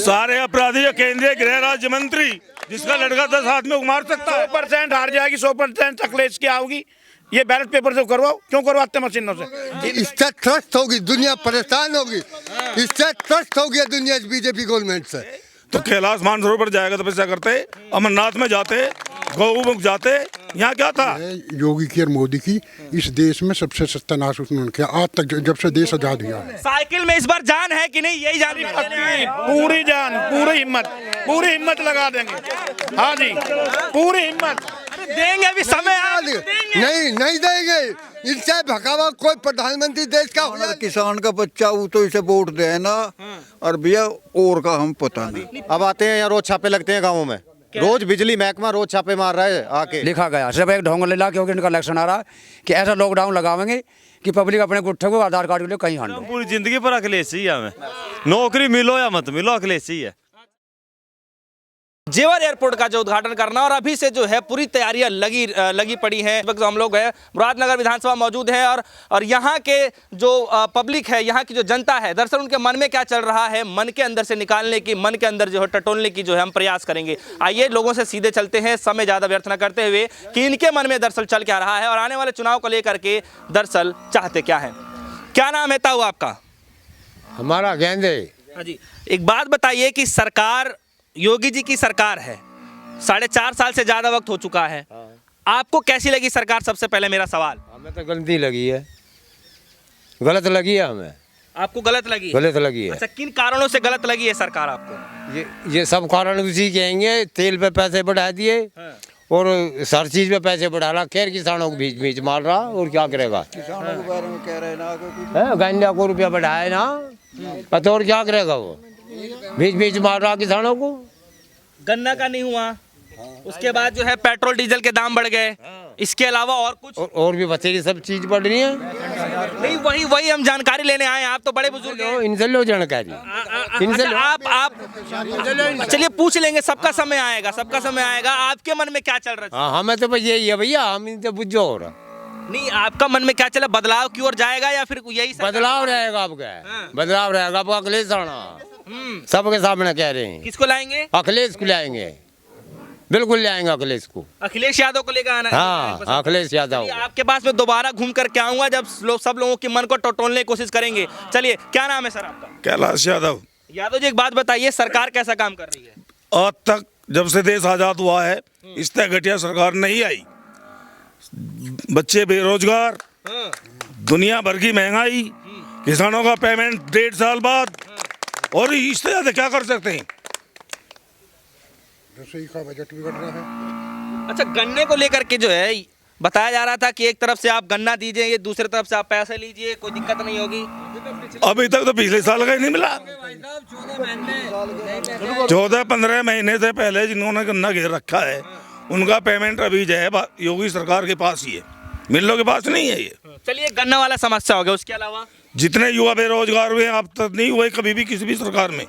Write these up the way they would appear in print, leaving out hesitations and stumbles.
सारे अपराधी या केंद्रीय गृह राज्य मंत्री जिसका लड़का 10 आदमी को मार सकता है। 100% हार जाएगी, 100% अखिलेश की आओगी। ये बैलेट पेपर से करवाओ, क्यों करवाते मशीनों से? इससे ट्रस्ट होगी, दुनिया परेशान होगी, इससे ट्रस्ट हो गया दुनिया बीजेपी गवर्नमेंट से। तो कैलाश मानसरोवर जाएगा तो पैसा करते, अमरनाथ में जाते, गौमुख जाते, यहाँ क्या था? योगी की और मोदी की इस देश में सबसे सत्यानाश उन्होंने किया आज तक, जब से देश आजाद हुआ है। साइकिल में इस बार जान है कि नहीं, यही जान पूरी जान, पूरी हिम्मत लगा देंगे। हाँ जी, पूरी हिम्मत देंगे। अभी समय नहीं देंगे, इनसे भगावा कोई प्रधानमंत्री देश का हमारा किसान का बच्चा वो तो इसे वोट दे ना, और भैया और का हम पता नहीं। अब आते हैं यहाँ, रोज छापे लगते हैं गाँवों में, रोज बिजली महकमा रोज छापे मार रहा है आके। लिखा गया सिर्फ एक ढोंग ला, क्योंकि इनका इलेक्शन आ रहा है कि ऐसा लॉकडाउन लगाएंगे कि पब्लिक अपने गुट्ठे को आधार कार्ड के लिए कहीं हांडो। पूरी जिंदगी पर अखिलेश ही है, हमें नौकरी मिलो या मत मिलो अखिलेश ही है। जेवर एयरपोर्ट का जो उद्घाटन करना, और अभी से जो है पूरी तैयारियां लगी पड़ी हैं। इस वक्त हम लोग हैं मुरादनगर विधानसभा मौजूद है, और यहाँ के जो पब्लिक है, यहाँ की जो जनता है, दरअसल उनके मन में क्या चल रहा है, मन के अंदर से निकालने की, मन के अंदर जो है टटोलने की जो है हम प्रयास करेंगे। आइए लोगों से सीधे चलते हैं, समय ज़्यादा व्यर्थ न करते हुए, कि इनके मन में दरअसल चल क्या रहा है और आने वाले चुनाव को लेकर के दरअसल चाहते क्या है। क्या नाम है ताऊ आपका? हमारा गेंदे। हाँ जी, एक बात बताइए कि सरकार योगी जी की सरकार है, 4.5 साल से ज्यादा वक्त हो चुका है, आपको कैसी लगी सरकार? सबसे पहले मेरा सवाल। हमें तो गलती लगी है, गलत लगी है हमें। आपको गलत लगी? गलत लगी है। अच्छा, किन कारणों से गलत लगी है सरकार आपको? ये सब कारण उसी के हैं। तेल पे पैसे बढ़ा दिए और हर चीज पे पैसे बढ़ा रहा, खैर किसानों को बीच बीच मार रहा, और क्या करेगा? किसानों के बारे में कह रहे ना, गन्ना को रुपया बढ़ाए ना, तो और क्या करेगा वो? बीच बीच मार रहा किसानों को। गन्ना का नहीं हुआ, उसके बाद जो है पेट्रोल डीजल के दाम बढ़ गए, इसके अलावा और कुछ? और भी बच्चे सब चीज बढ़ रही है। नहीं, वही हम जानकारी लेने आए हैं। आप तो बड़े बुजुर्ग हैं, इनसे लो जानकारी, इनसे अच्छा, आप चलिए पूछ लेंगे, सबका समय आएगा, सबका समय आएगा। आपके मन में क्या चल रहा है? हाँ, हमें तो बस यही है भैया, हम इनसे बुझो हो रहा। नहीं, आपका मन में क्या चला? बदलाव की ओर जाएगा या फिर यही बदलाव रहेगा? आपका बदलाव रहेगा, आपका अखिलेश आना सबके सामने कह रहे हैं। किसको लाएंगे? अखिलेश को लाएंगे, बिल्कुल लाएंगे अखिलेश को। अखिलेश यादव को लेकर आना? हाँ, अखिलेश यादव। आपके पास में दोबारा घूम कर के आऊंगा जब सब लोगों के मन को टटोलने की कोशिश करेंगे। चलिए, क्या नाम है सर आपका? कैलाश यादव। यादव जी, एक बात बताइए, सरकार कैसा काम कर रही है? आज तक जब से देश आजाद हुआ है, इस तरह घटिया सरकार नहीं आई। बच्चे बेरोजगार, दुनिया भर की महंगाई, किसानों का पेमेंट 1.5 साल बाद, और इस तरह से क्या कर सकते हैं? रसोई का बजट भी बढ़ रहा है। अच्छा, गन्ने को लेकर के जो है बताया जा रहा था कि एक तरफ से आप गन्ना दीजिए, ये दूसरी तरफ से आप पैसे लीजिए, कोई दिक्कत नहीं होगी। अभी तक तो पिछले साल का ही नहीं मिला। 14-15 महीने से पहले जिन्होंने गन्ना घेर रखा है, उनका पेमेंट अभी जो है योगी सरकार के पास ही है, मिलों के पास नहीं है। ये चलिए, गन्ना वाला समस्या हो गया, उसके अलावा जितने युवा बेरोजगार हुए अब तक नहीं हुए कभी भी किसी भी सरकार में।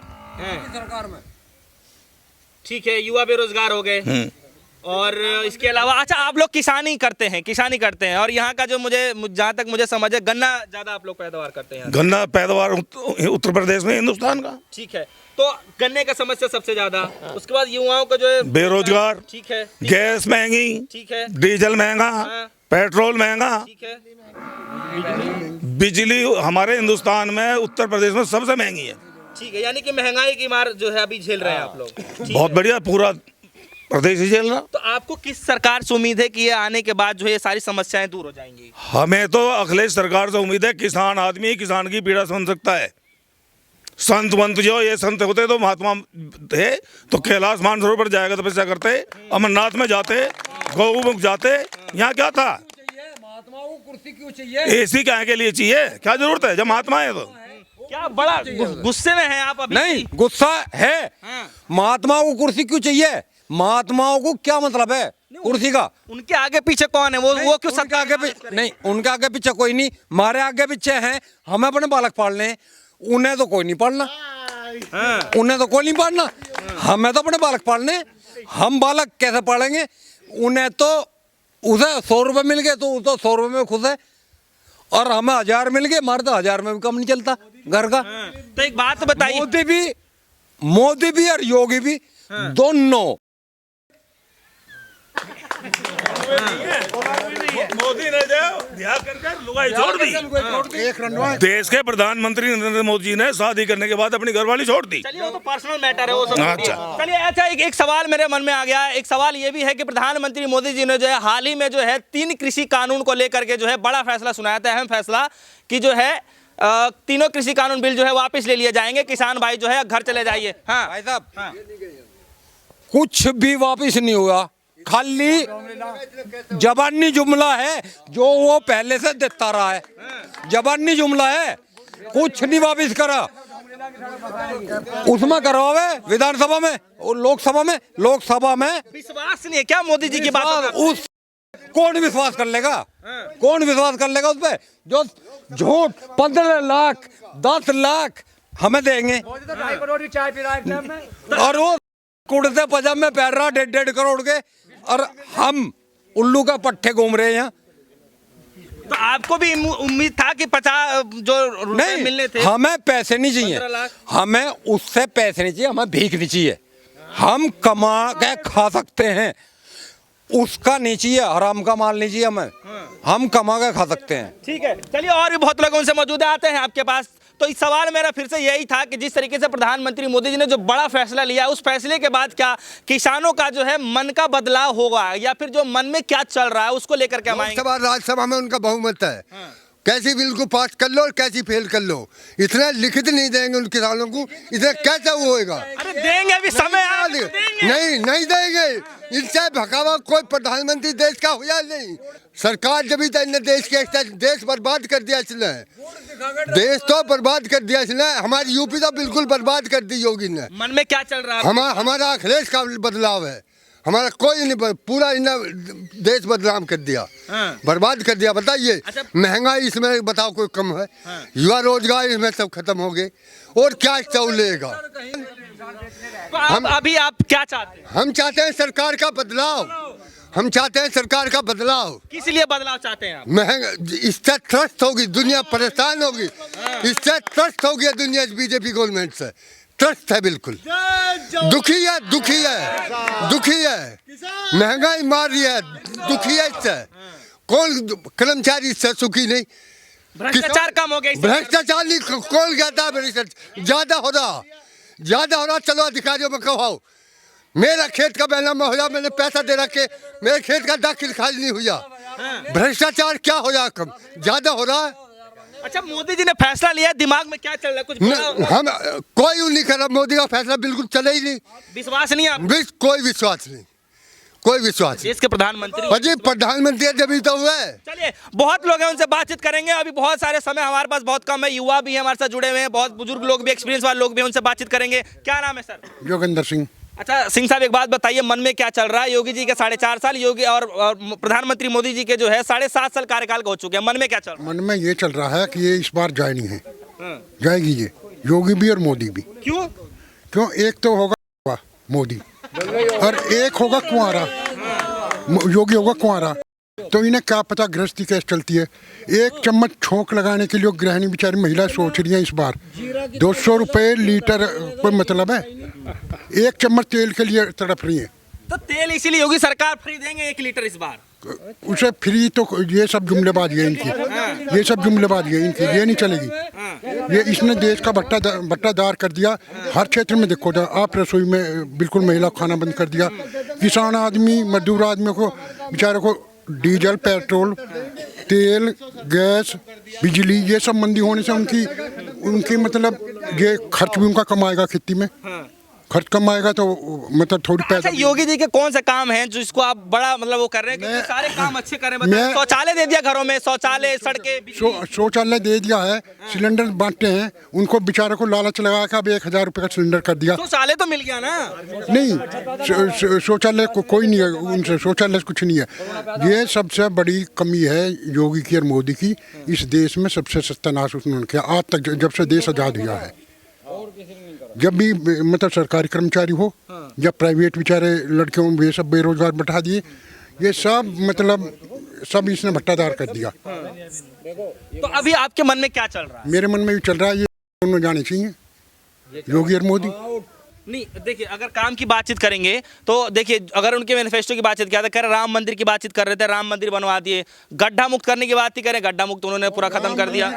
ठीक है, युवा बेरोजगार हो गए, और इसके अलावा अच्छा, आप लोग किसानी करते हैं, और यहाँ का जो जहाँ तक मुझे समझ है, गन्ना ज्यादा आप लोग पैदावार करते हैं। गन्ना पैदावार उत्तर प्रदेश में, हिंदुस्तान का। ठीक है, तो गन्ने का समस्या सबसे ज्यादा, उसके बाद युवाओं का जो है बेरोजगार, ठीक है, गैस महंगी, ठीक है, डीजल महंगा, पेट्रोल महंगा, ठीक है, बिजली हमारे हिंदुस्तान में उत्तर प्रदेश में सबसे महंगी है। ठीक है, यानी कि महंगाई की मार जो है अभी झेल रहे हैं आप लोग। बहुत बढ़िया, पूरा प्रदेश ही झेल रहा। तो आपको किस सरकार से उम्मीद है कि ये आने के बाद जो है ये सारी समस्याएं दूर हो जाएंगी? हमें तो अखिलेश सरकार से उम्मीद है। किसान आदमी किसान की पीड़ा समझ सकता है। संत वंत जो ये संत होते तो महात्मा थे, तो कैलाश मानसरोवर जाएगा तो पैसा करते, अमरनाथ में जाते, गौमुख जाते, यहाँ क्या था? महात्माओं को कुर्सी क्यों चाहिए? एसी क्या के लिए चाहिए? क्या जरूरत है जब महात्मा है? तो क्या बड़ा गुस्से में हैं आप अभी? नहीं, गुस्सा है। महात्माओं को कुर्सी क्यों चाहिए? महात्माओं को क्या मतलब है कुर्सी का? उनके आगे पीछे कौन है? वो क्यों उनके आगे पीछे नहीं, उनके आगे पीछे कोई नहीं, हमारे आगे पीछे हैं। हमें अपने बालक पालने हैं, उन्हें तो कोई नहीं पालना, उन्हें तो कोई नहीं पालना, हमें तो अपने बालक पालने। हम बालक कैसे पालेंगे? उन्हें तो उसे 100 रुपये मिल गए तो 100 रुपये में खुश है, और हमें 1000 मिल गए, हमारे तो 1000 में भी कम नहीं चलता घर का। तो एक बात बताइए, मोदी भी और योगी भी दोनों। मोदी ने लुगाई छोड़ दी। देश के प्रधानमंत्री नरेंद्र मोदी ने शादी करने के बाद अपनी घरवाली छोड़ दी। चलिए वो तो पर्सनल मैटर है, वो सब अच्छा। चलिए अच्छा, एक सवाल मेरे मन में आ गया। एक सवाल ये भी है कि प्रधानमंत्री मोदी जी ने जो है हाल ही में जो है 3 कृषि कानून को लेकर के जो है बड़ा फैसला सुनाया था, अहम फैसला, कि जो है तीनों कृषि कानून बिल जो है वापस ले लिए जाएंगे, किसान भाई जो है घर चले जाइए। हाँ भाई साहब, कुछ भी वापिस नहीं हुआ, खाली जबानी जुमला है जो वो पहले से देता रहा है। जबानी जुमला है, कुछ नहीं वापिस करा। उसमें करवावे विधानसभा में और लोकसभा में विश्वास नहीं है क्या मोदी जी की बात? उस कौन विश्वास कर लेगा? कौन विश्वास कर लेगा उस पे? जो झूठ 15 लाख 10 लाख हमें देंगे और वो कुर्ते पजामे पहन रहा 1.5 करोड़ के, और हम उल्लू का पट्टे घूम रहे हैं यहाँ। तो आपको भी उम्मीद था कि 50 जो रुपए मिलने थे? हमें पैसे नहीं चाहिए, हमें उससे पैसे नहीं चाहिए, हमें भीख नहीं चाहिए। हम कमा के खा सकते हैं, उसका नहीं चाहिए, हराम का माल नहीं चाहिए हमें। हम कमा के खा सकते हैं। ठीक है, चलिए और भी बहुत लोग उनसे मौजूद आते हैं आपके पास। तो इस सवाल मेरा फिर से यही था कि जिस तरीके से प्रधानमंत्री मोदी जी ने जो बड़ा फैसला लिया, उस फैसले के बाद क्या किसानों का जो है मन का बदलाव होगा, या फिर जो मन में क्या चल रहा है उसको लेकर के हम आएंगे? लोकसभा राज्यसभा में उनका बहुमत है। कैसी बिल को पास कर लो और कैसी फेल कर लो, इतना लिखित नहीं देंगे उन किसानों को, इतना कैसे वो होएगा? अरे देंगे, अभी समय आ, देंगे। नहीं देंगे। इनसे भगावा कोई प्रधानमंत्री देश का हुआ नहीं। सरकार जब इतने देश के देश बर्बाद कर दिया इसने, देश तो बर्बाद कर दिया इसने। हमारी यूपी तो बिल्कुल बर्बाद कर दी योगी ने। मन में क्या चल रहा है? हमारा अखिलेश का बदलाव है, हमारा कोई नहीं, पूरा इन्हें देश बदनाम कर दिया, बर्बाद कर दिया। बताइए, अच्छा। महंगाई इसमें बताओ कोई कम है? युवा रोजगार इसमें सब खत्म हो गए, और क्या चलेगा? तो अभी आप क्या चाहते हैं? हम चाहते हैं सरकार का बदलाव, हम चाहते हैं सरकार का बदलाव। किस लिए बदलाव चाहते हैं आप? महंगा, इससे त्रस्त होगी दुनिया, परेशान होगी, इससे त्रस्त हो गया दुनिया बीजेपी गवर्नमेंट से, त्रस्त है बिल्कुल, दुखी है, दुखी है, दुखी है, महंगाई मार रही है, दुखी है इससे। कौन कर्मचारी इससे सुखी नहीं? भ्रष्टाचार कम हो गया? भ्रष्टाचार नहीं, कौन कहता है भ्रष्टाचार? ज्यादा हो रहा। चलो अधिकारियों में कहो, मेरा खेत का बैनामा हो, मैंने पैसा दे रखे, मेरे खेत का दाखिल खाली नहीं हुआ। भ्रष्टाचार क्या हो रहा? कम ज्यादा हो रहा है। अच्छा, मोदी जी ने फैसला लिया, दिमाग में क्या चल रहा है? कुछ हम कोई नहीं कर रहा, मोदी का फैसला बिल्कुल चले ही नहीं। विश्वास नहीं आप? कोई विश्वास नहीं, कोई विश्वास नहीं। देश के प्रधानमंत्री, अजी प्रधानमंत्री जब तो हुआ है। चलिए, बहुत लोग हैं, उनसे बातचीत करेंगे। अभी बहुत सारे समय हमारे पास बहुत कम है, युवा भी है हमारे साथ जुड़े हुए हैं, बहुत बुजुर्ग लोग भी, एक्सपीरियंस वाले लोग भी हैं, उनसे बातचीत करेंगे। क्या नाम है सर? योगेंद्र सिंह। अच्छा सिंह साहब, एक बात बताइए, मन में क्या चल रहा है? योगी जी के 4.5 साल, योगी और प्रधानमंत्री मोदी जी के जो है 7.5 साल कार्यकाल हो चुके हैं, मन में क्या चल रहा है? मन में ये चल रहा है कि ये इस बार जाए नहीं है, जाएगी ये, योगी भी और मोदी भी। क्यों? एक तो होगा मोदी और एक होगा कुंवारा, योगी होगा कुंवारा। तो इन्हें क्या पता गृहस्थी कैसे चलती है। एक चम्मच छोंक लगाने के लिए गृहिणी बेचारी महिला सोच रही है इस बार 200 रुपये लीटर, कोई मतलब है? एक चम्मच तेल के लिए तड़प रही है। तो तेल इसीलिए योगी सरकार फ्री देंगे 1 लीटर इस बार? उसे फ्री तो ये सब जुमलेबाजी है इनकी, ये सब जुमलेबाजी है इनकी, ये नहीं चलेगी। ये इसने देश का बट्टादार कर दिया हर क्षेत्र में। देखो आप, रसोई में बिल्कुल महिला खाना बंद कर दिया। किसान आदमी, मजदूर आदमी को बेचारे को डीजल, पेट्रोल, तेल, गैस, बिजली, ये सब मंदी होने से उनकी मतलब ये खर्च भी उनका कमाएगा, खेती में खर्च कम आएगा तो मतलब थोड़ी पैसा। अच्छा, योगी जी के कौन से काम हैं जो इसको आप बड़ा मतलब वो कर रहे हैं कि सारे काम अच्छे कर रहे हैं? शौचालय दे दिया घरों में, शौचालय, सड़कें, शौचालय दे दिया है, सिलेंडर बांटते हैं, उनको बेचारे को लालच लगा के अब 1000 रुपये का सिलेंडर कर दिया। शौचालय तो मिल गया ना? नहीं, शौचालय को कोई नहीं है उनसे, शौचालय कुछ नहीं है। ये सबसे बड़ी कमी है योगी की और मोदी की। इस देश में सबसे सत्यानाश उन्होंने किया आज तक, जब से देश आज़ाद हुआ है। जब भी मतलब सरकारी कर्मचारी हो या प्राइवेट बेचारे लड़के हों, ये सब बेरोजगार बैठा दिए, ये सब मतलब सब इसने भट्टादार कर दिया। तो अभी आपके मन में क्या चल रहा है? मेरे मन में भी चल रहा है ये दोनों जाने चाहिए, योगी और मोदी। नहीं देखिए, अगर काम की बातचीत करेंगे तो देखिए, अगर उनके मैनिफेस्टो की बातचीत किया था, कह रहे राम मंदिर की बातचीत कर रहे थे, राम मंदिर बनवा दिए। गड्ढा मुक्त करने की बात ही करें, गड्ढा मुक्त उन्होंने पूरा खत्म कर दिया।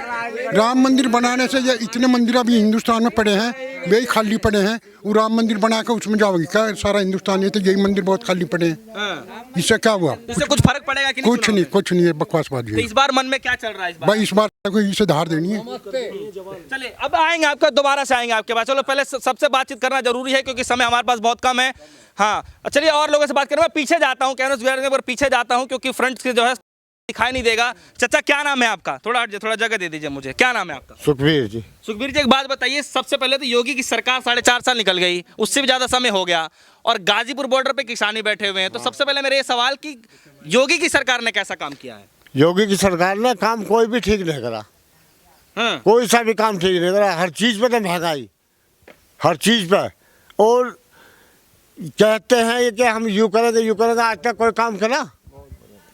राम मंदिर बनाने से ये इतने मंदिर अभी हिंदुस्तान में पड़े हैं, वही खाली पड़े हैं। वो राम मंदिर बना कर उसमें जाओगे क्या सारा हिंदुस्तान? ये तो यही मंदिर बहुत खाली पड़े हैं। इससे क्या हुआ? इससे कुछ फर्क पड़ेगा कि कुछ नहीं, कुछ नहीं है, बकवासबाजी तो है। इस बार मन में क्या चल रहा है इस बार? भाई इस बार कोई इसे धार देनी है। चलिए अब आएंगे आपका, दोबारा से आएंगे आपके पास। चलो पहले सबसे बातचीत करना जरूरी है क्योंकि समय हमारे पास बहुत कम है। हाँ चलिए, और लोगों से बात करें। मैं पीछे जाता हूँ, कैमरे पर पीछे जाता हूँ क्योंकि फ्रंट से जो है दिखाई नहीं देगा। चाचा क्या नाम है आपका? थोड़ा जगह दे दीजिए मुझे। क्या नाम है आपका? सुखबीर जी। सुखबीर जी, एक बात बताइए, सबसे पहले तो योगी की सरकार 4.5 साल निकल गई, उससे भी ज्यादा समय हो गया, और गाजीपुर बॉर्डर पे किसानी बैठे हुए हैं। तो सबसे पहले मेरे ये सवाल कि योगी की सरकार ने कैसा काम किया है? योगी की सरकार ने काम कोई भी ठीक नहीं करा। हाँ। कोई सा भी काम ठीक नहीं करा। हर चीज पे तो महंगाई, हर चीज पे। और कहते हैं ये कि हम यूँ करेंगे। आज तक कोई काम करा?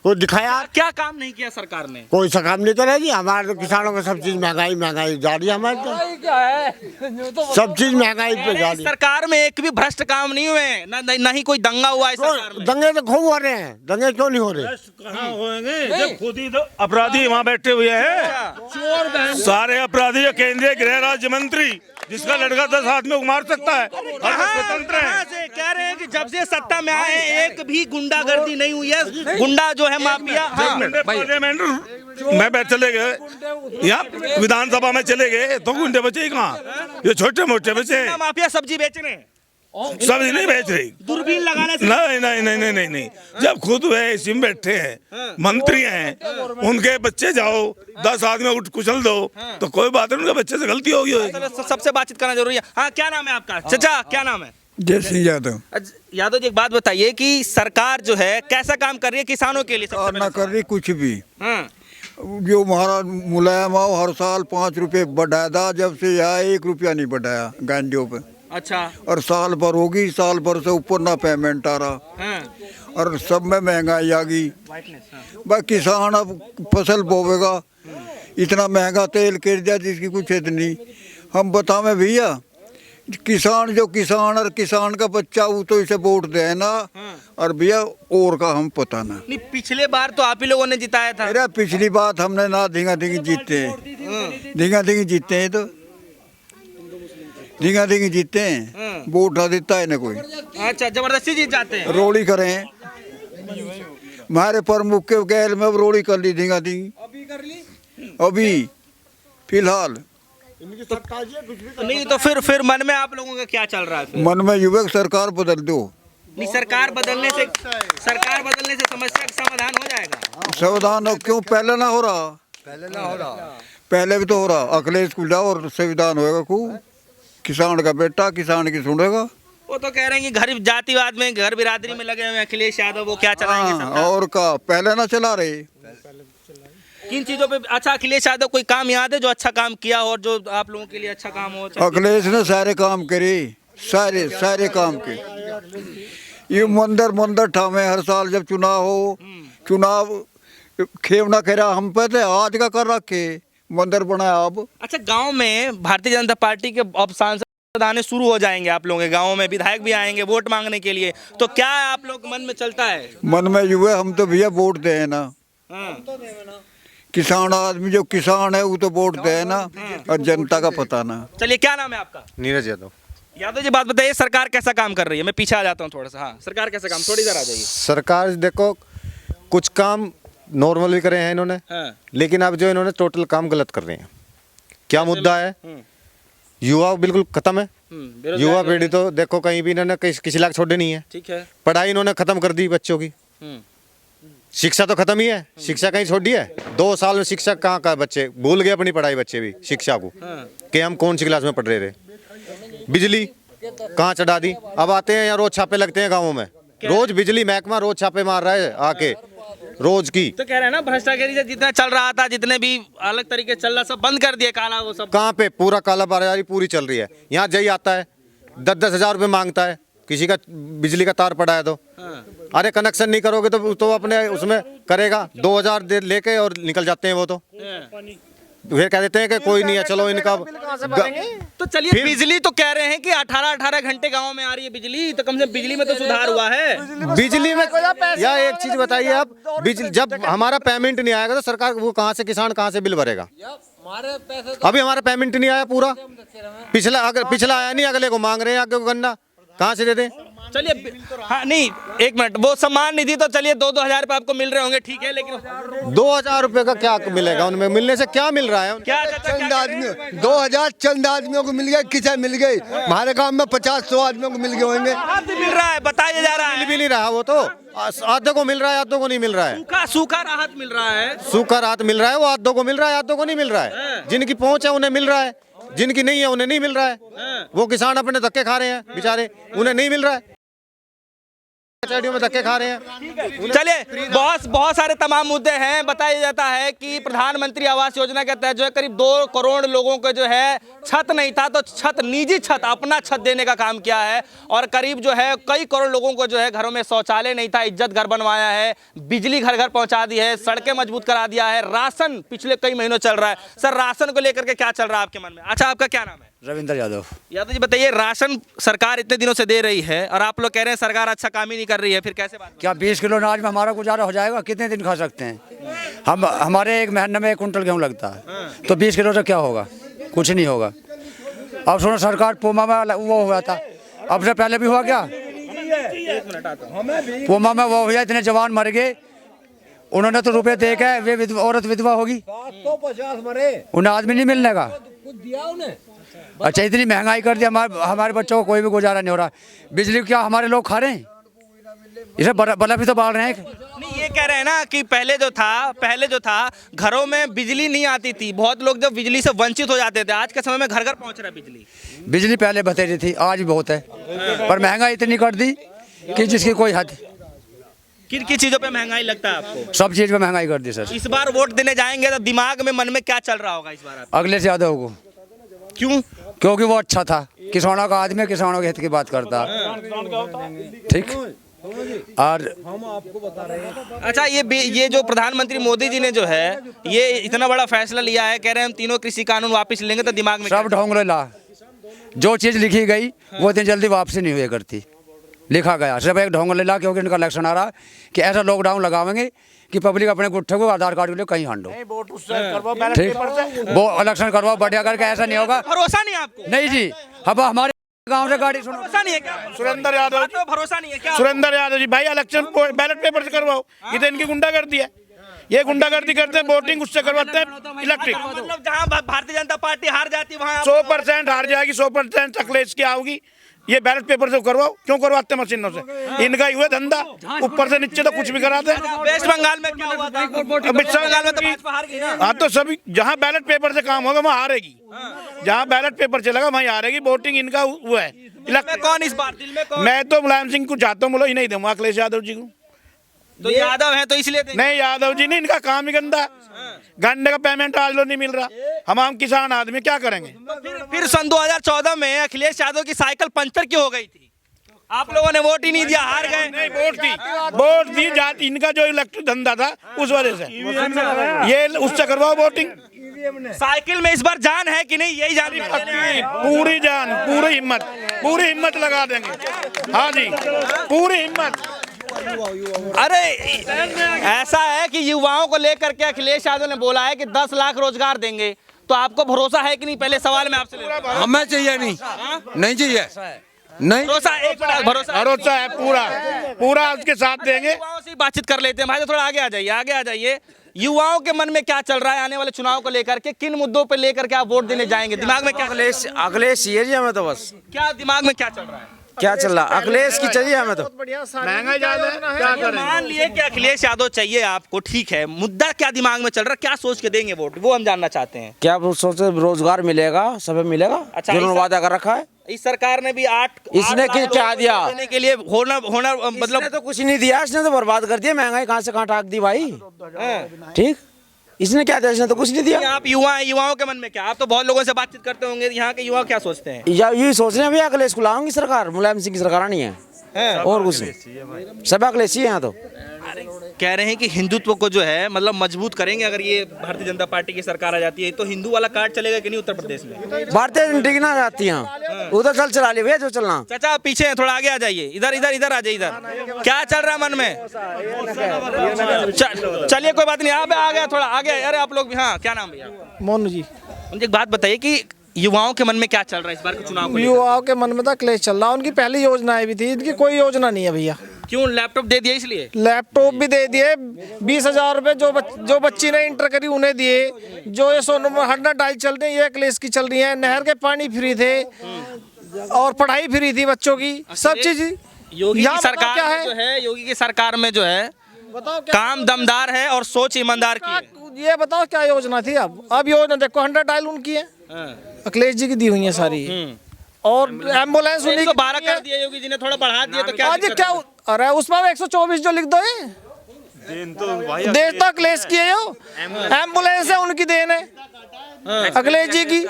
कोई दिखाया? क्या काम नहीं किया सरकार ने? कोई सा काम नहीं करा जी। हमारे तो किसानों को सब चीज महंगाई जा रही है। हमारे तो सब चीज महंगाई पे जा रही है। सरकार में एक भी भ्रष्ट काम नहीं हुए, ना ही कोई दंगा हुआ है सरकार में। दंगे तो खूब हो रहे हैं। दंगे क्यों नहीं हो रहे? कहाँ होंगे जब खुद ही तो अपराधी वहाँ बैठे हुए हैं। सारे अपराधी है केंद्रीय गृह राज्य मंत्री, जिसका लड़का 10 आदमी को मार सकता है। स्वतंत्र है। से कह रहे हैं कि जब से सत्ता में आए हैं एक भी गुंडागर्दी नहीं हुई है। गुंडा जो है माफिया। पार्लियामेंट में चले गए, यहाँ विधानसभा में चले गए तो गुंडे बचे ही कहाँ? ये छोटे मोटे बचे। माफिया सब्जी बेच रहे हैं, सब्जी नहीं बेच रही। दूरबीन लगाने से नहीं। जब खुद वे इसी में बैठे हैं, मंत्री हैं, उनके बच्चे जाओ 10 आदमी उठ कुचल दो तो कोई बात नहीं, उनके बच्चे से गलती होगी। सबसे बातचीत करना जरूरी है। हाँ क्या नाम है आपका? चाचा क्या नाम है? जय सिंह यादव। यादव जी, एक बात बताइए कि सरकार जो है कैसा काम कर रही है किसानों के लिए? सबसे ना कर रही कुछ भी। हाँ। जो महाराज मुलायम आओ हर साल 5 रुपए बढ़ाया था, जब से यहाँ 1 रुपया नहीं बढ़ाया गांडियों पे। अच्छा। और साल भर होगी, साल भर से ऊपर ना पेमेंट आ रहा। हाँ। और सब में महंगाई आ गई। भाई किसान अब फसल बोवेगा, इतना महंगा तेल कर दिया जिसकी कुछ इतनी। हम बतावे भैया, किसान जो किसान और किसान का बच्चा वो तो इसे वोट दे ना। और भैया और का हम पता ना। नहीं, पिछले बार तो आप ही लोगों ने जिताया था। अरे पिछली बात हमने ना धींगा जीते हैं। धींगा जीते हैं तो धींगा जीते हैं। वोट ना देता है ना कोई। अच्छा, जबरदस्ती जीत जाते हैं। रोड़ी करें हमारे प्रमुख के गैल में रोड़ी कर ली धींगा अभी फिलहाल। नहीं तो फिर मन में आप लोगों का क्या चल रहा है? मन में युवक सरकार बदल दो। नहीं, सरकार बदलने से समस्या का समाधान हो जाएगा। संविधान क्यों पहले ना हो रहा? पहले भी तो हो रहा। अखिलेश को जाओ और संविधान होएगा खूब। किसान का बेटा किसान की सुनेगा। वो तो कह रहे हैं कि घर जातिवाद में, घर बिरादरी में लगे हुए हैं अखिलेश यादव, वो क्या चलाएंगे सरकार? और का पहले ना चला रहे। किन चीजों पे? अच्छा, अखिलेश यादव कोई काम याद है जो अच्छा काम किया हो और जो आप लोगों के लिए अच्छा काम हो? अखिलेश ने सारे काम करे, सारे काम के। ये मंदिर ठामे हर साल जब चुनाव हो, चुनाव खेवना कह रहा हम पे थे, आज का कर रखे मंदिर बनाया अब। अच्छा, गांव में भारतीय जनता पार्टी के अब सांसद आने शुरू हो जाएंगे आप लोगों के गाँव में, विधायक भी आएंगे वोट मांगने के लिए, तो क्या आप लोग मन में चलता है? मन में युवा हम तो भैया वोट दे ना। किसान आदमी जो किसान है वो तो वोट दे ना, और जनता का पता ना। चलिए, क्या नाम है आपका? नीरज यादव। यादव जी, बात बताइए, सरकार कैसा काम कर रही है? मैं पीछे आ जाता हूँ थोड़ा सा। हाँ, सरकार कैसा काम, थोड़ी देर आ जाइए। सरकार देखो कुछ काम नॉर्मल भी करे हैं इन्होंने। हाँ। लेकिन अब जो इन्होंने टोटल काम गलत कर रहे हैं। क्या मुद्दा है? युवा बिल्कुल खत्म है। युवा पीढ़ी तो देखो कहीं भी इन्होंने किसी लायक छोड़े नहीं है। ठीक है। पढ़ाई इन्होंने खत्म कर दी बच्चों की। शिक्षा तो खत्म ही है। शिक्षा कहीं छोड़ी है? 2 साल में शिक्षा कहाँ का? बच्चे भूल गए अपनी पढ़ाई, बच्चे भी शिक्षा को कि हम कौन सी क्लास में पढ़ रहे थे। बिजली कहाँ चढ़ा दी। अब आते हैं यहाँ रोज छापे लगते हैं गाँवों में, रोज बिजली महकमा रोज छापे मार रहा है आके रोज की। तो कह रहे हैं ना, भ्रष्टाचारी से जितना चल रहा था, जितने भी अलग तरीके चल रहा, सब बंद कर दिया, काला वो सब। कहाँ पे? पूरा काला बाजारी पूरी चल रही है। यहाँ जय आता है 10-10 हज़ार रुपये मांगता है, किसी का बिजली का तार पड़ा है तो। अरे कनेक्शन नहीं करोगे तो अपने उसमें करेगा 2000 लेके और निकल जाते हैं वो तो। फिर कह देते हैं कि कोई नहीं है, चलो इनका तो चलिए, बिजली तो कह रहे हैं कि 18-18 घंटे गांव में आ रही है बिजली, तो कम से कम बिजली में तो सुधार हुआ है। बिजली में या एक चीज बताइए आप, बिजली जब हमारा पेमेंट नहीं आएगा तो सरकार वो कहाँ से, किसान कहाँ से बिल भरेगा? अभी हमारा पेमेंट नहीं आया पूरा, पिछला आया नहीं, अगले को मांग रहे हैं, आगे को गन्ना कहाँ से दे दें? चलिए, हाँ नहीं, एक मिनट, वो सम्मान निधि तो चलिए 2-2 हजार रुपए आपको मिल रहे होंगे, ठीक है, लेकिन 2000 रुपए का क्या मिलेगा उनमें? मिलने से क्या मिल रहा है? क्या चंद आदमी 2000 चंद आदमियों को मिल गए, किसे मिल गई? हमारे गांव में 50-100 आदमियों को मिल गए होंगे। मिल रहा है, बताया जा रहा है। मिल भी नहीं रहा, वो तो आधे को मिल रहा है, आधों को नहीं मिल रहा है। सूखा राहत मिल रहा है, सूखा राहत मिल रहा है, वो आधों को मिल रहा है, आधों को नहीं मिल रहा है। जिनकी पहुंच है उन्हें मिल रहा है, जिनकी नहीं है उन्हें नहीं मिल रहा है। वो किसान अपने धक्के खा रहे हैं बेचारे, उन्हें नहीं मिल रहा है, में धक्के खा रहे हैं। चलिए, बहुत सारे तमाम मुद्दे हैं। बताया जाता है कि प्रधानमंत्री आवास योजना के तहत जो है करीब 2 करोड़ लोगों को जो है छत नहीं था, तो छत, निजी छत, अपना छत देने का काम किया है। और करीब जो है कई करोड़ लोगों को जो है घरों में शौचालय नहीं था, इज्जत घर बनवाया है, बिजली घर घर पहुंचा दी है, सड़कें मजबूत करा दिया है, राशन पिछले कई महीनों चल रहा है। सर, राशन को लेकर के क्या चल रहा है आपके मन में? अच्छा, आपका क्या नाम है? रविंद्र यादव। यादव जी, बताइए, राशन सरकार इतने दिनों से दे रही है और आप लोग कह रहे हैं सरकार अच्छा काम ही नहीं कर रही है, फिर कैसे बात? क्या 20 किलो अनाज में हमारा गुजारा हो जाएगा? कितने दिन खा सकते हैं हम? हमारे एक महीने में 1 कुंटल गेहूँ लगता है, तो 20 किलो से क्या होगा? कुछ नहीं होगा। अब सुनो, सरकार पूमा में वो हुआ था, अब से पहले भी हुआ क्या? पूमा में वो हुआ, इतने जवान मर गए, उन्होंने तो रुपए दे के वे औरत विधवा होगी, 50 मरे, उन्हें आदमी नहीं मिलने का। अच्छा, इतनी महंगाई कर दी, हमारे बच्चों को कोई भी गुजारा नहीं हो रहा। बिजली क्या हमारे लोग खा रहे हैं? इसे बल्ब भी तो बाल रहे हैं। नहीं, ये कह रहे हैं ना कि पहले जो था घरों में बिजली नहीं आती थी, बहुत लोग जब बिजली से वंचित हो जाते थे, आज के समय में घर घर पहुंच रहा है बिजली। बिजली पहले बतेरी थी, आज भी बहुत है, पर महंगाई इतनी कर दी कि जिसकी कोई हद। किन किन चीजों पे महंगाई लगता है आपको? सब चीज पे महंगाई कर दी सर। इस बार वोट देने जाएंगे तो दिमाग में, मन में क्या चल रहा होगा इस बार? अगले से यादव को। क्यों? क्योंकि वो अच्छा था, किसानों का आदमी, किसानों के हित की बात करता। ठीक। और हम आपको बता रहे हैं। अच्छा, ये जो प्रधानमंत्री मोदी जी ने जो है ये इतना बड़ा फैसला लिया है, कह रहे हैं हम तीनों कृषि कानून वापस लेंगे, तो दिमाग में सब ढोंगले ला, जो चीज लिखी गई वो इतनी जल्दी वापसी नहीं हुई करती। लिखा गया सब एक ढोंगले ला, क्योंकि इनका इलेक्शन आ रहा कि ऐसा लॉकडाउन लगावेंगे कि पब्लिक अपने गुट्ठे को आधार कार्ड के लिए कहीं हंडो। ठीक, वो इलेक्शन करवाओ बढ़िया करके, ऐसा नहीं होगा। भरोसा नहीं आपको? नहीं जी, अब हमारे गांव से गाड़ी सुनो। भरोसा नहीं है क्या? सुरेंद्र यादव, भरोसा नहीं है क्या? सुरेंद्र यादव जी, भाई इलेक्शन बैलेट पेपर से करवाओ, ये तो इनकी गुंडागर्दी है, ये गुंडागर्दी करते हैं, वोटिंग उससे करवाते हैं इलेक्ट्रिक। मतलब जहाँ भारतीय जनता पार्टी हार जाती है वहाँ 100% हार जाएगी, 100% अखिलेश की आओगी। ये बैलेट पेपर से करवाओ, क्यों करवाते हैं मशीनों से? इनका ही हुआ धंधा, ऊपर से नीचे तो कुछ भी कराते हैं। वेस्ट बंगाल में क्या हुआ था? वेस्ट बंगाल में तो भाजपा हार गई ना। हाँ, तो सभी जहाँ बैलेट पेपर से काम होगा वहाँ हारेगी, जहाँ बैलेट पेपर चलेगा वहीं हारेगी। वोटिंग इनका हुआ है। कौन इस बार दिल में कौन? मैं तो मुलायम सिंह को चाहता हूँ, बोलो ही नहीं दूंगा अखिलेश यादव जी को। तो यादव है तो इसलिए नहीं, यादव जी नहीं, इनका काम ही गंदा। गन्ने का पेमेंट आज लो नहीं मिल रहा, हम आम किसान आदमी क्या करेंगे? फिर सन 2014 में अखिलेश यादव की साइकिल पंचर क्यों हो गई थी? आप लोगों ने वोट ही नहीं दिया, हार गए। नहीं, वोट दी जाती, इनका जो इलेक्ट्रिक धंधा था उस वजह से, ये उससे करवाओ वोटिंग। साइकिल में इस बार जान है कि नहीं? यही जान, पूरी जान, पूरी हिम्मत लगा देंगे। हाँ जी, पूरी हिम्मत। अरे ऐसा है कि युवाओं को लेकर के अखिलेश यादव ने बोला है कि 10 लाख रोजगार देंगे, तो आपको भरोसा है कि नहीं? पहले सवाल में आपसे हमें चाहिए नहीं, नहीं चाहिए, नहीं भरोसा, एक मिनट, भरोसा है पूरा उसके साथ देंगे। युवाओं से बातचीत कर लेते हैं भाई, तो थोड़ा आगे आ जाइए। युवाओं के मन में क्या चल रहा है आने वाले चुनाव को लेकर के? किन मुद्दों पे लेकर के आप वोट देने जाएंगे? दिमाग में क्या? अखिलेश चाहिए जी हमें तो, बस। क्या दिमाग में क्या चल रहा है? क्या चल रहा? अखिलेश की चाहिए हमें तो। महंगाई ज्यादा है, क्या करें? मान लिए कि अखिलेश यादव चाहिए आपको, ठीक है, मुद्दा क्या दिमाग में चल रहा है? क्या सोच के देंगे वोट, वो हम जानना चाहते हैं। क्या सोचे? रोजगार मिलेगा, सब मिलेगा। अच्छा, जिन्होंने वादा कर रखा है। इस सरकार ने भी 8 इसने क्या दिया देने के लिए होना मतलब इसने तो कुछ नहीं दिया, इसने तो बर्बाद कर दिया। महंगाई कहाँ से कहाँ टाक दी भाई। ठीक, इसने क्या दिया? इसने तो कुछ नहीं दिया। आप युवाओं के मन में क्या? आप तो बहुत लोगों से बातचीत करते होंगे, यहाँ के युवा क्या सोचते हैं? या यही सोच रहे हैं भैया अखिलेश को लाऊंगी सरकार, मुलायम सिंह की सरकार नहीं है। और कुछ नहीं, सब अखिलेश ही यहाँ तो। कह रहे हैं कि हिंदुत्व को जो है मतलब मजबूत करेंगे अगर ये भारतीय जनता पार्टी की सरकार आ जाती है, तो हिंदू वाला कार्ड चलेगा कि नहीं उत्तर प्रदेश में? भारतीय जनता ना जाती यहाँ, उधर चल चला ले भैया जो चलना। चाचा आप पीछे हैं, थोड़ा आगे आ जाइए, इधर इधर इधर आ जाइए इधर। क्या चल रहा है मन में? चलिए कोई बात नहीं, आप आ गया थोड़ा आगे। अरे आप लोग भी, हाँ क्या नाम भैया? मोनू जी। मुझे एक बात बताइए कि युवाओं के मन में क्या चल रहा है इस बार के चुनाव को लेकर? युवाओं के मन में तो क्लेश चल रहा है, उनकी पहली योजनाएं भी थी, इनकी कोई योजना नहीं है भैया। क्यों लैपटॉप दे दिया इसलिए? लैपटॉप भी दे दिए, 20,000 रुपए जो बच्ची ने इंटर करी उन्हें दिए, जो ये सोनू हंड्रेड डाइल चल रही है ये क्लेश की चल रही है, नहर के पानी फ्री थे और पढ़ाई फ्री थी बच्चों की, सब चीज। योगी की सरकार क्या में जो है, योगी की सरकार में जो है काम दमदार है और सोच ईमानदार की है। ये बताओ क्या योजना थी? अब योजना देखो, 100 डाइल उनकी है, अखिलेश जी की दी हुई है सारी, और एम्बुलेंस उन्हीं की 12 कर दिया योगी जी ने, थोड़ा बढ़ा दिया तो क्या? क्या अरे उसमें 124 जो लिख दो ये देश तो अखिलेश की है, एम्बुलेंस है उनकी देन है, अखिलेश जी की,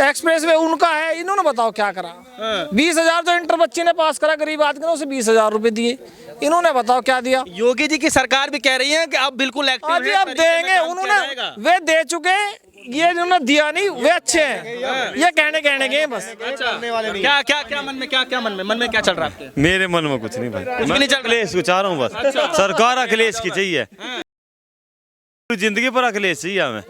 एक्सप्रेस वे उनका है। इन्होंने बताओ क्या करा? 20,000 जो इंटर बच्ची ने पास करा गरीब आदमी ने, उसे 20,000 रुपए दिए, इन्होंने बताओ क्या दिया? योगी जी की सरकार भी कह रही है कि अब बिल्कुल एक्टिव आज अब देंगे, उन्होंने वे दे चुके, ये जिन्होंने दिया नहीं वे अच्छे हैं, ये कहने के बस। क्या क्या क्या मन में क्या चल रहा है आपके? मेरे मन में कुछ नहीं भाई, भी नहीं चल रहा? अखिलेश को चाह रहा हूँ बस। सरकार अखिलेश की चाहिए, पूरी जिंदगी पर अखिलेश चाहिए हमें।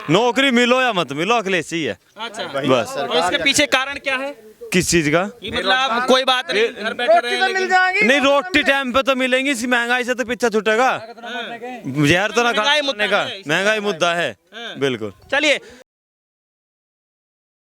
नौकरी मिलो या मत मिलो, अखिलेश चाहिए बस। और इसके पीछे कारण क्या है? किस चीज का? मतलब कोई बात नहीं, घर बैठे रहे, तो मिल जाएंगी नहीं, रोटी टाइम पे तो मिलेंगी, इसी महंगाई से तो पीछा छूटेगा। जहर तो ना खाने का, महंगाई मुद्दा है बिल्कुल। चलिए